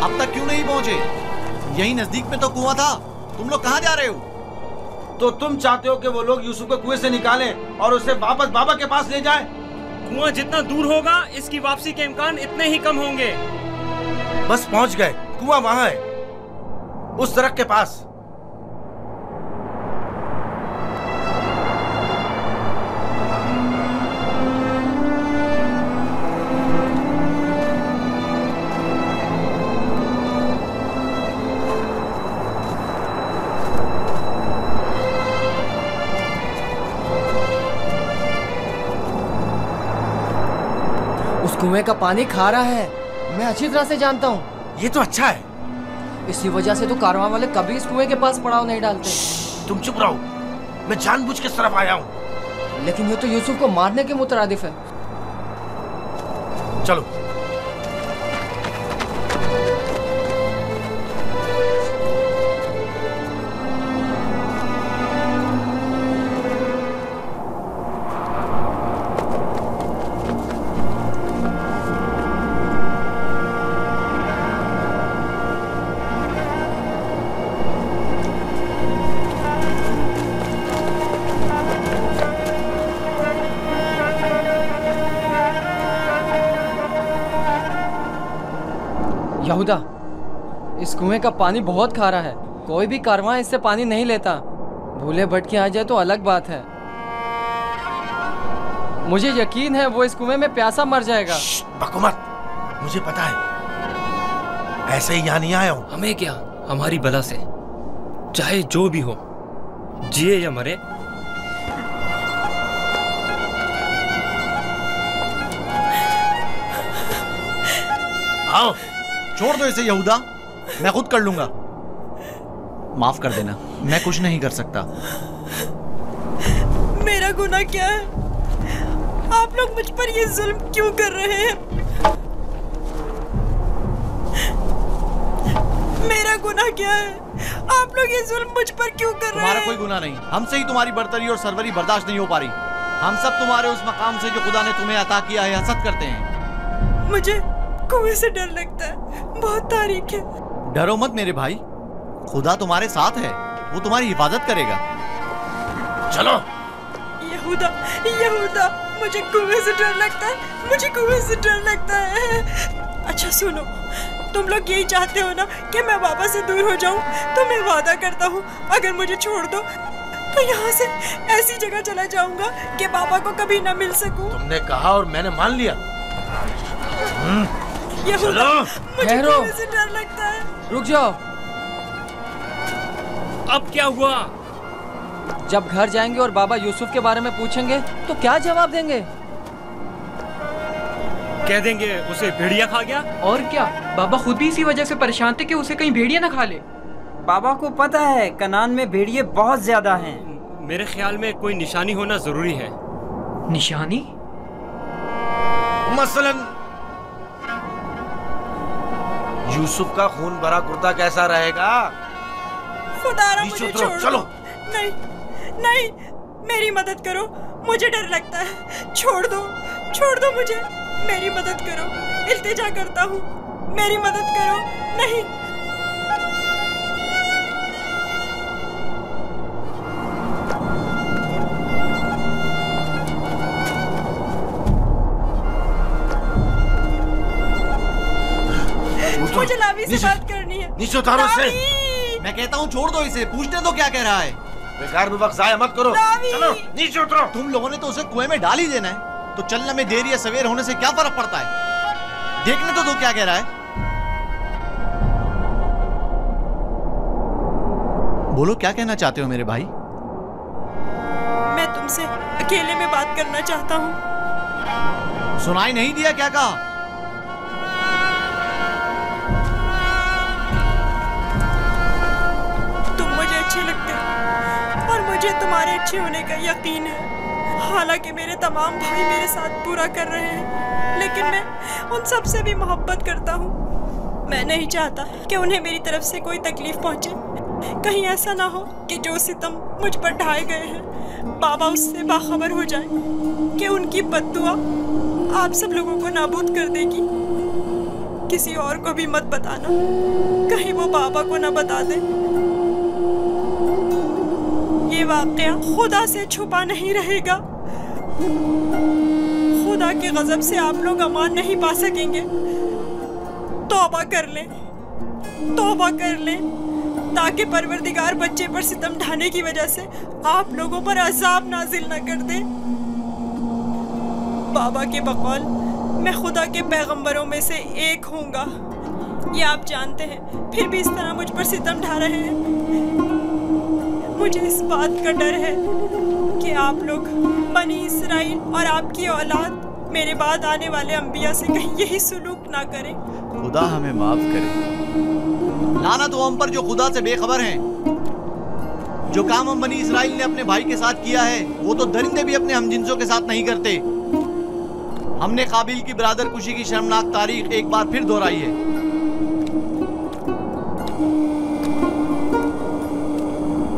अब तक क्यों नहीं पहुंचे? यही नजदीक में तो कुआं था। तुम लोग कहाँ जा रहे हो? तो तुम चाहते हो कि वो लोग यूसुफ को कुएं से निकालें और उसे वापस बाबा के पास ले जाएं? कुआं जितना दूर होगा इसकी वापसी के इम्कान इतने ही कम होंगे। बस पहुंच गए, कुआं वहां है, उस सड़क के पास। कुएं का पानी खारा है, मैं अच्छी तरह से जानता हूँ। ये तो अच्छा है। इसी वजह से तो कारवां वाले कभी इस कुएं के पास पड़ाव नहीं डालते। तुम चुप रहो, मैं जानबूझ के इस तरफ आया हूँ। लेकिन ये तो यूसुफ को मारने के मुतरादिफ है। चलो। यहूदा, इस कुएं का पानी बहुत खारा है, कोई भी कारवां इससे पानी नहीं लेता। भूले भटके आ जाए तो अलग बात है। मुझे यकीन है वो इस कुएं में प्यासा मर जाएगा। बको मत, मुझे पता है, ऐसे ही यहाँ नहीं आया हूँ। हमें क्या, हमारी बला से चाहे जो भी हो, जिए या मरे, आओ। छोड़ दो इसे यहूदा, मैं खुद कर लूंगा। माफ कर देना, मैं कुछ नहीं कर सकता। मेरा गुनाह क्या है? आप लोग मुझ पर ये जुल्म क्यों कर रहे हैं? मेरा गुनाह क्या है? आप लोग ये जुल्म मुझ पर क्यों कर रहे हैं? तुम्हारा कोई गुनाह नहीं, हमसे ही तुम्हारी बर्तरी और सरवरी बर्दाश्त नहीं हो पा रही। हम सब तुम्हारे उस मकाम से जो खुदा ने तुम्हें अता किया है हसद करते हैं। मुझे कुएं से डर लगता है, बहुत तारीख है। डरो मत मेरे भाई, खुदा तुम्हारे साथ है, वो तुम्हारी हिफाजत करेगा। चलो। यहूदा, यहूदा, मुझे कुएं से डर लगता है, मुझे कुएं से डर लगता है। अच्छा सुनो, तुम लोग यही चाहते हो ना कि मैं बाबा से दूर हो जाऊं? तो मैं वादा करता हूँ, अगर मुझे छोड़ दो तो यहाँ से ऐसी जगह चला जाऊंगा कि बाबा को कभी ना मिल सकूं। तुमने कहा और मैंने मान लिया। यहूदा, मुझे कुएं से डर लगता है। रुक जाओ। अब क्या हुआ? जब घर जाएंगे और बाबा यूसुफ के बारे में पूछेंगे तो क्या जवाब देंगे? कह देंगे उसे भेड़िया खा गया। और क्या, बाबा खुद भी इसी वजह से परेशान थे कि उसे कहीं भेड़िया ना खा ले। बाबा को पता है कनान में भेड़िए बहुत ज्यादा हैं। मेरे ख्याल में कोई निशानी होना जरूरी है। निशानी? मसलन यूसुफ का खून भरा कुर्ता कैसा रहेगा? खुदारा मुझे छोड़ दो। चलो। नहीं नहीं, मेरी मदद करो, मुझे डर लगता है। छोड़ दो मुझे, मेरी मदद करो, इल्तिजा करता हूँ, मेरी मदद करो। नहीं। मुझे लावी से बात करनी है। नीचे उतारो इसे। मैं कहता हूँ छोड़ दो इसे, पूछने दो क्या कह रहा है। बेकार में वक्त जाया मत करो। चलो नीचे उतरो। तुम लोगों ने तो उसे कुएं में डाल ही देना है, तो चलने में देर या सवेर होने से क्या फर्क पड़ता है? देखने तो दो क्या कह रहा है। बोलो, क्या कहना चाहते हो मेरे भाई? मैं तुमसे अकेले में बात करना चाहता हूँ। सुनाई नहीं दिया क्या कहा? मुझे तुम्हारे अच्छे होने का यकीन है। हालांकि मेरे तमाम भाई मेरे साथ बुरा कर रहे हैं, लेकिन मैं उन सब से भी मोहब्बत करता हूँ। मैं नहीं चाहता कि उन्हें मेरी तरफ से कोई तकलीफ पहुँचे। कहीं ऐसा ना हो कि जो सितम मुझ पर ढाए गए हैं बाबा उससे बाखबर हो जाए कि उनकी बद्दुआ आप सब लोगों को नाबूद कर देगी। किसी और को भी मत बताना, कहीं वो बाबा को ना बता दे। ये वाकया खुदा से छुपा नहीं रहेगा। खुदा के गजब से आप लोग अमान नहीं पा सकेंगे। तौबा कर लें, तौबा कर लें, ताकि परवरदिगार बच्चे पर सितम ढाने की वजह से आप लोगों पर अजाब नाजिल न कर दे। बाबा के बकौल मैं खुदा के पैगंबरों में से एक हूँगा, ये आप जानते हैं, फिर भी इस तरह मुझ पर सितम ढा रहे हैं। मुझे इस बात का डर है कि आप लोग बनी इसराइल और आपकी औलाद मेरे बाद आने वाले अंबिया से कहीं यही सुलूक ना करें। खुदा हमें माफ करे। लानत हो हम पर जो खुदा से बेखबर हैं। जो काम हम बनी इसराइल ने अपने भाई के साथ किया है वो तो दरिंदे भी अपने हमजिंसों के साथ नहीं करते। हमने काबिल की बरादर कुशी की शर्मनाक तारीख एक बार फिर दोहराई है।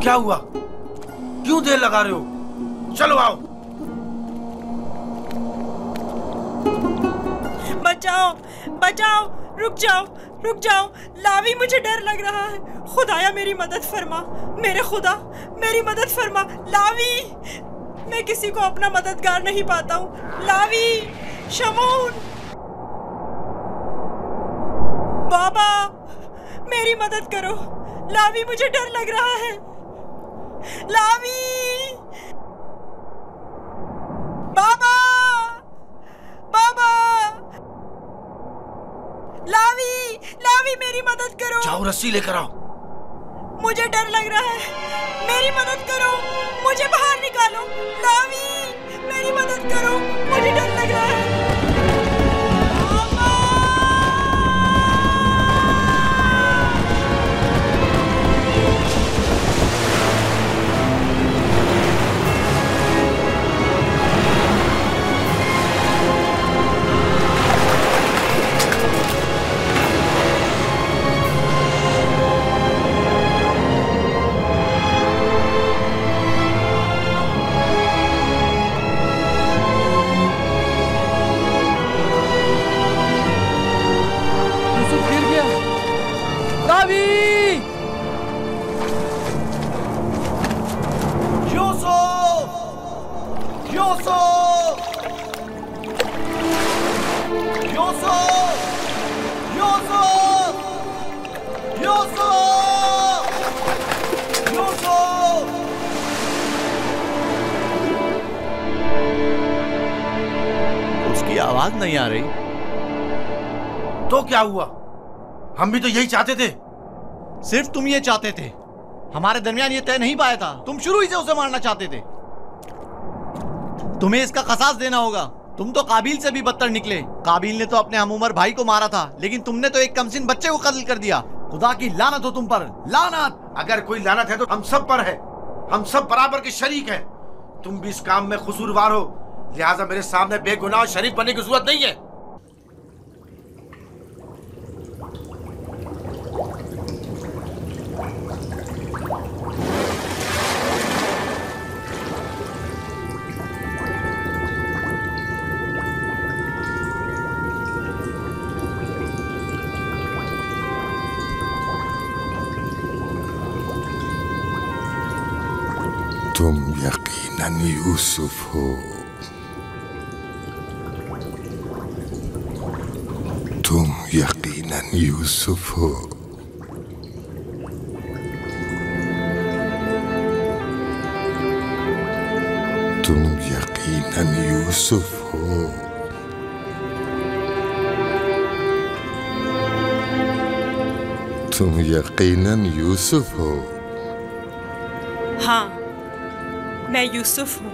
क्या हुआ? क्यों देर लगा रहे हो? चलो आओ। बचाओ, बचाओ, रुक जाओ, रुक जाओ। लावी, मुझे डर लग रहा है। खुदाया मेरी मदद फरमा, मेरे खुदा मेरी मदद फरमा। लावी, मैं किसी को अपना मददगार नहीं पाता हूँ। लावी, शमून, बाबा मेरी मदद करो। लावी, मुझे डर लग रहा है। लावी, बाबा, बाबा, लावी, लावी मेरी मदद करो। जाओ रस्सी लेकर आओ। मुझे डर लग रहा है, मेरी मदद करो, मुझे बाहर निकालो। लावी, मेरी मदद करो, मुझे डर लग रहा है। उसकी आवाज नहीं आ रही। तो क्या हुआ? हम भी तो यही चाहते थे। सिर्फ तुम ये चाहते थे, हमारे दरमियान ये तय नहीं पाया था। तुम शुरू ही से उसे मारना चाहते थे। तुम्हें इसका क़सास देना होगा। तुम तो काबिल से भी बदतर निकले। काबिल ने तो अपने हमउमर भाई को मारा था, लेकिन तुमने तो एक कमसिन बच्चे को कत्ल कर दिया। खुदा की लानत हो तुम पर, लानत। अगर कोई लानत है तो हम सब पर है। हम सब बराबर के शरीक हैं। तुम भी इस काम में कसूरवार हो, लिहाजा मेरे सामने बेगुनाह शरीक बनने की जरूरत नहीं है। तुम यकीनन यूसुफ हो। तुम यकीनन यूसुफ हो। तुम यकीनन यूसुफ हो। तुम यकीनन यूसुफ हो। हाँ, मैं यूसुफ हूँ।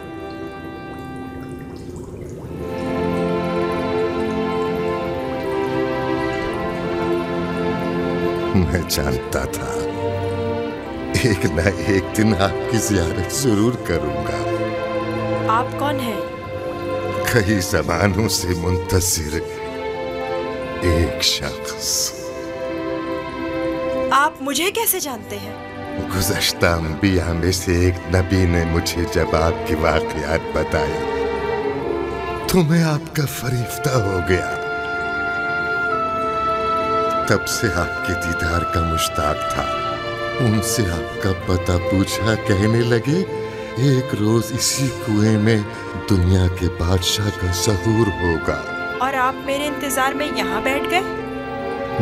मैं जानता था एक न एक दिन आपकी ज़ियारत जरूर करूंगा। आप कौन हैं? कई ज़मानों से मुंतज़िर एक शख्स। आप मुझे कैसे जानते हैं? गुज़श्ता अंबिया में से एक नबी ने मुझे जब आपकी वाक़यात बताई तो मैं आपका फरिश्ता हो गया। तब से आपके दीदार का मुश्ताक था। उनसे आपका पता पूछा, कहने लगे एक रोज इसी कुएं में दुनिया के बादशाह का ज़हूर होगा। और आप मेरे इंतजार में यहाँ बैठ गए?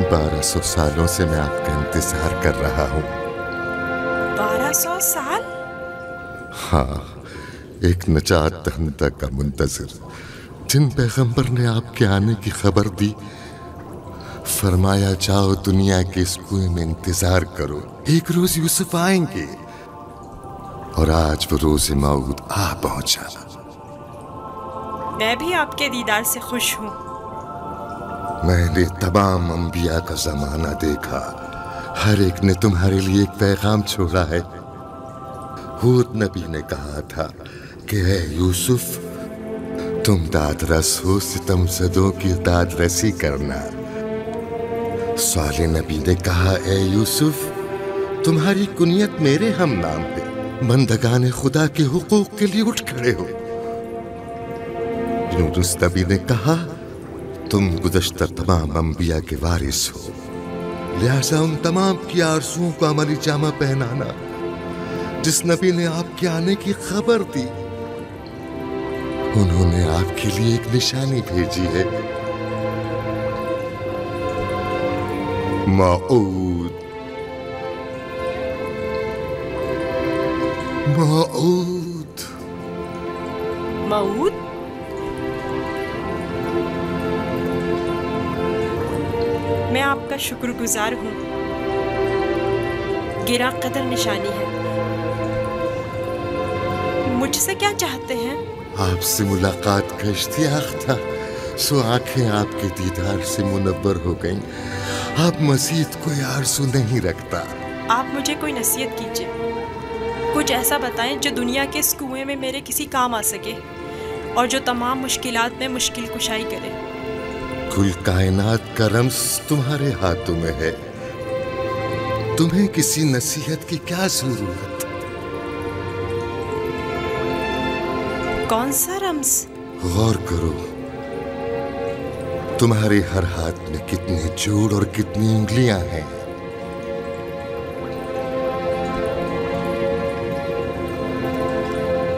1200 सालों से मैं आपका इंतजार कर रहा हूँ। 1200 साल? हाँ, एक नजात दहिंदा का मुंतज़िर, जिन पैगंबर ने आपके आने की खबर दी, फरमाया जाओ दुनिया के इस कुएं में इंतजार करो, एक रोज यूसुफ आएंगे। और आज वो रोज़े मौऊद आ पहुंचा। मैं भी आपके दीदार से खुश हूँ। मैंने तमाम अंबिया का जमाना देखा, हर एक ने तुम्हारे लिए एक पैगाम छोड़ा है। हूद नबी ने कहा था कि है यूसुफ, तुम दादरस हो, सितमज़दों की दादरसी करना। साले नबी ने कहा, ए यूसुफ, तुम्हारी कुनियत मेरे हम नाम है, बंदगाने खुदा के हुकूक के लिए उठ खड़े हो। यूनुस नबी ने कहा, तुम गुज़श्ता तमाम अंबिया के वारिस हो, लिहाजा उन तमाम की आरज़ुओं को अमली जामा पहनाना जिस नबी ने आपके आने की खबर दी। उन्होंने आपके लिए एक निशानी भेजी है, मऊद। मऊद। मऊद? मैं आपका शुक्रगुजार हूँ। गिरा कदर निशानी है। मुझसे क्या चाहते हैं? आपसे मुलाकात का इश्तियाक था, सो आंखें आपके दीदार से मुनव्वर हो गईं। आप मज़ीद कोई आरज़ू नहीं रखता। आप मुझे कोई नसीहत कीजिए, कुछ ऐसा बताएं जो दुनिया के इस कुएं में मेरे किसी काम आ सके और जो तमाम मुश्किलात में मुश्किल कुशाई करे। कुल कायनात का रम्स तुम्हारे हाथों में है, तुम्हें किसी नसीहत की क्या जरूरत? कौन सा रम्स? गौर करो, तुम्हारे हर हाथ में कितने जोड़ और कितनी उंगलियां हैं।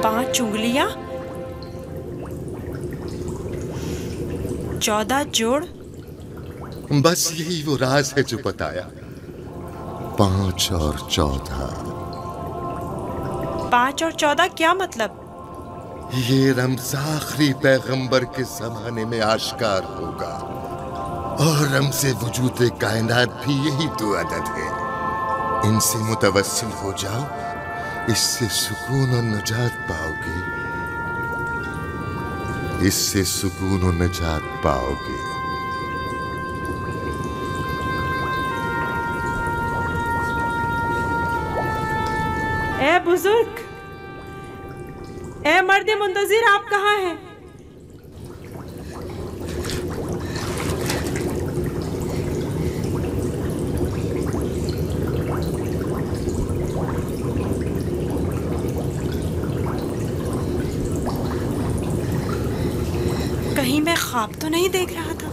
पांच उंगलियां, 14 जोड़। बस यही वो राज है जो बताया, 5 और 14। 5 और 14 क्या मतलब? ये रम्ज़ आखिरी पैगंबर के जमाने में आश्कार होगा, और रम्ज़े वजूद कायनात भी यही दो अदद है। इनसे मुतवस्सिल हो जाओ, इससे सुकून और नजात पाओगे, इससे सुकून और नजात पाओगे। ए बुजुर्ग, ए मर्द मुंतज़िर, आप कहाँ हैं? कहीं मैं ख्वाब तो नहीं देख रहा था?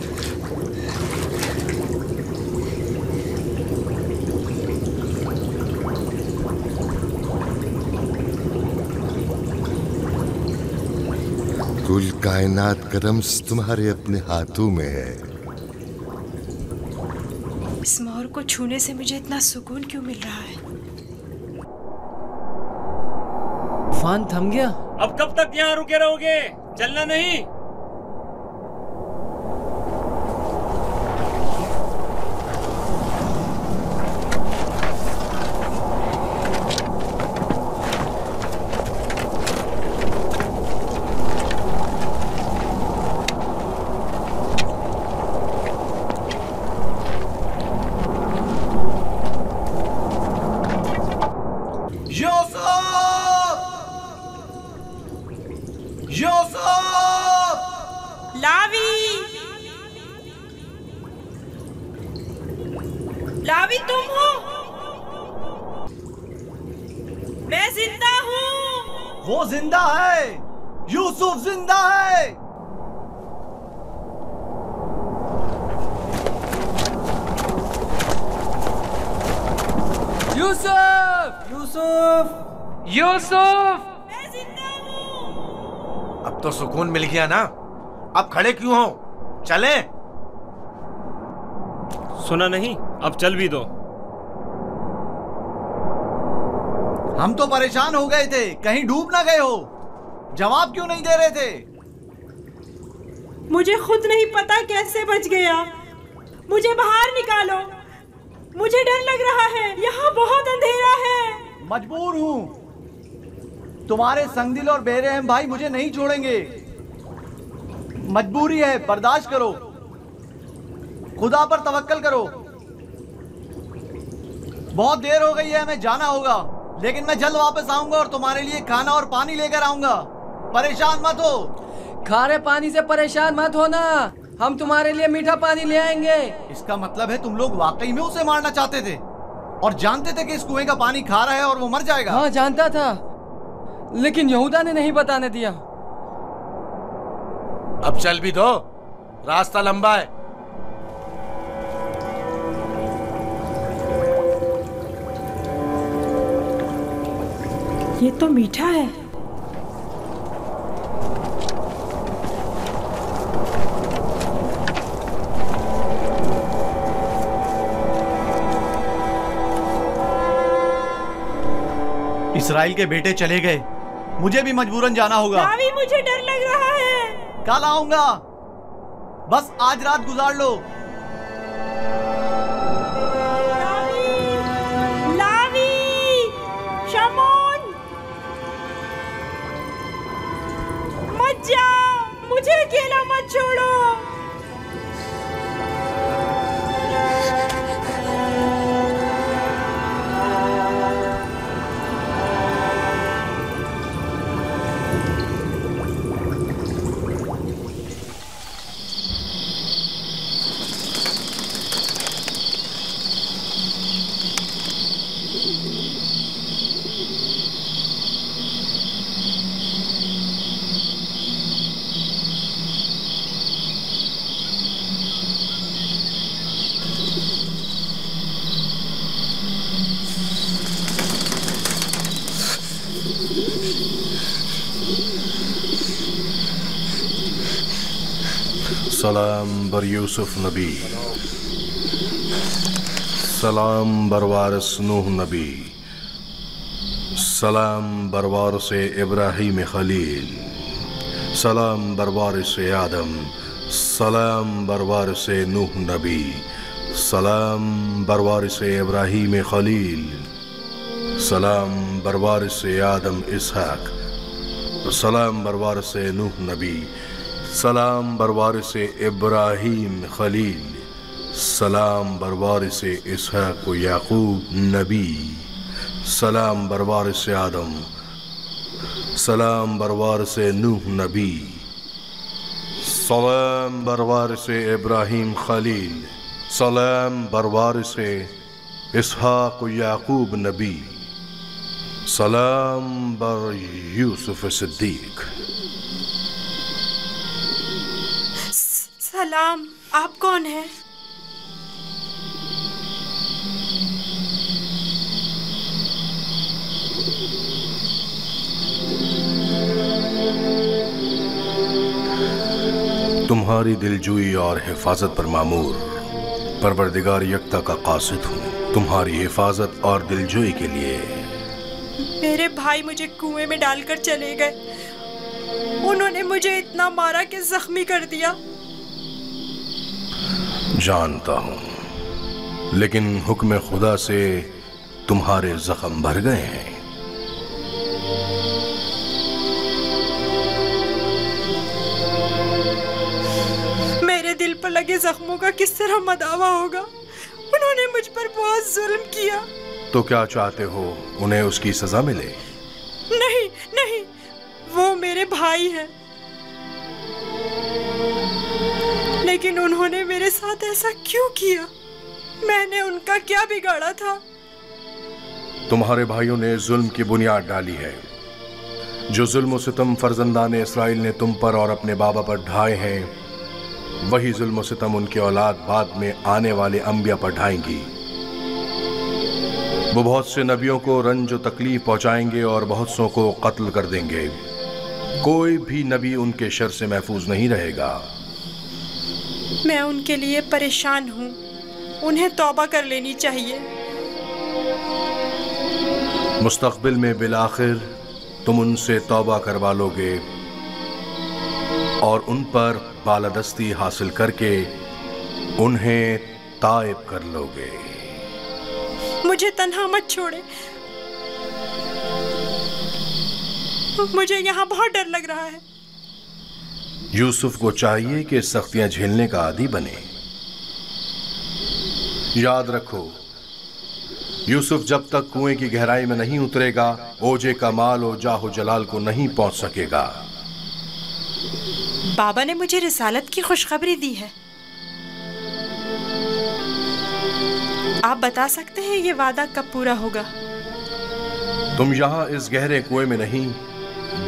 कुल कायनात का रम्ज़ तुम्हारे अपने हाथों में है। इस मोहर को छूने से मुझे इतना सुकून क्यों मिल रहा है? तूफान थम गया। अब कब तक यहाँ रुके रहोगे? चलना नहीं? लावी, तुम हो? मैं जिंदा हूँ। वो जिंदा है, यूसुफ जिंदा है। यूसुफ! यूसुफ! यूसुफ! मैं जिंदा हूँ। अब तो सुकून मिल गया ना, अब खड़े क्यों हो? चलें? सुना नहीं, अब चल भी दो। हम तो परेशान हो गए थे, कहीं डूब ना गए हो। जवाब क्यों नहीं दे रहे थे? मुझे खुद नहीं पता कैसे बच गया। मुझे बाहर निकालो, मुझे डर लग रहा है, यहाँ बहुत अंधेरा है। मजबूर हूं, तुम्हारे संगदिल और बेरहम भाई मुझे नहीं छोड़ेंगे। मजबूरी है, बर्दाश्त करो, खुदा पर तवक्कल करो। बहुत देर हो गई है, हमें जाना होगा, लेकिन मैं जल्द वापस आऊंगा और तुम्हारे लिए खाना और पानी लेकर आऊंगा। परेशान मत हो। खारे पानी से परेशान मत होना, हम तुम्हारे लिए मीठा पानी ले आएंगे। इसका मतलब है तुम लोग वाकई में उसे मारना चाहते थे और जानते थे कि इस कुएं का पानी खारा है और वो मर जाएगा। हाँ जानता था, लेकिन यहूदा ने नहीं बताने दिया। अब चल भी दो, रास्ता लंबा है। ये तो मीठा है। इस्राइल के बेटे चले गए, मुझे भी मजबूरन जाना होगा। दावी, मुझे डर लग रहा है। कल आऊंगा, बस आज रात गुजार लो। लावी, शमोन, मत जाओ, मुझे अकेला मत छोड़ो। सलाम बर यूसुफ नबी, सलाम बर वारिस नूह नबी, सलाम बर वारिस इब्राहीम खलील, सलाम बर वारिस आदम, सलाम बर वारिस नूह नबी, सलाम बर वारिस इब्राहीम खलील, सलाम बर वारिस आदम इसहाक, सलाम बर वारिस नूह नबी, सलाम बर वारिस इब्राहीम खलील, सलाम बर वारिस इसहाक याकूब नबी, सलाम बर वारिस आदम, सलाम बर वारिस नूह नबी, सलाम बर वारिस इब्राहीम खलील, सलाम बर वारिस इसहाक याकूब नबी, सलाम बर यूसुफ सिद्दीक। सलाम, आप कौन हैं? तुम्हारी दिलजोई और हिफाजत पर मामूर परवरदिगार यकता का कासिद हूँ। तुम्हारी हिफाजत और दिलजोई के लिए। मेरे भाई मुझे कुएं में डालकर चले गए। उन्होंने मुझे इतना मारा कि जख्मी कर दिया। जानता हूँ, लेकिन हुक्म खुदा से तुम्हारे जख्म भर गए हैं। मेरे दिल पर लगे जख्मों का किस तरह मदावा होगा? उन्होंने मुझ पर बहुत जुल्म किया। तो क्या चाहते हो, उन्हें उसकी सजा मिले? नहीं नहीं, वो मेरे भाई हैं, लेकिन उन्होंने मेरे साथ ऐसा क्यों किया? मैंने उनका क्या बिगाड़ा था? तुम्हारे भाइयों ने जुल्म की बुनियाद डाली है। जो जुल्म और सितम फर्जंदान इस्राइल ने तुम पर और अपने बाबा पर ढाए हैं, वही जुल्म और सितम उनकी औलाद बाद में आने वाले अंबिया पर ढाएंगी। वो बहुत से नबियों को रंज और तकलीफ पहुंचाएंगे और बहुत सौ को कत्ल कर देंगे। कोई भी नबी उनके शर से महफूज नहीं रहेगा। मैं उनके लिए परेशान हूँ, उन्हें तौबा कर लेनी चाहिए। मुस्तकबिल में बिलाखिर तुम उनसे तौबा करवा लोगे और उन पर बालादस्ती हासिल करके उन्हें ताइब कर लोगे। मुझे तन्हा मत छोड़े, मुझे यहाँ बहुत डर लग रहा है। यूसुफ को चाहिए कि सख्तियां झेलने का आदी बने। याद रखो, यूसुफ जब तक कुएं की गहराई में नहीं उतरेगा, ओजे का माल और जाहो जलाल को नहीं पहुंच सकेगा। बाबा ने मुझे रिसालत की खुशखबरी दी है। आप बता सकते हैं ये वादा कब पूरा होगा? तुम यहां इस गहरे कुएं में नहीं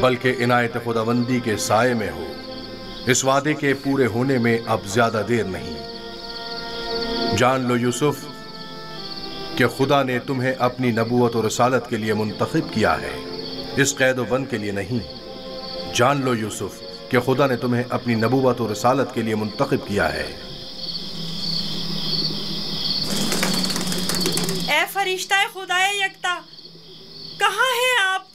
बल्कि इनायत खुदावंदी के साए में हो। इस वादे के पूरे होने में अब ज्यादा देर नहीं। जान लो यूसुफ कि खुदा ने तुम्हें अपनी नबूवत और रिसालत के लिए मुंतखब किया है, इस कैद व बंद के लिए नहीं। जान लो यूसुफ कि खुदा ने तुम्हें अपनी नबूवत और रिसालत के लिए मुंतखब किया है। ए फरिश्ता खुदाए यकता, कहाँ हैं आप?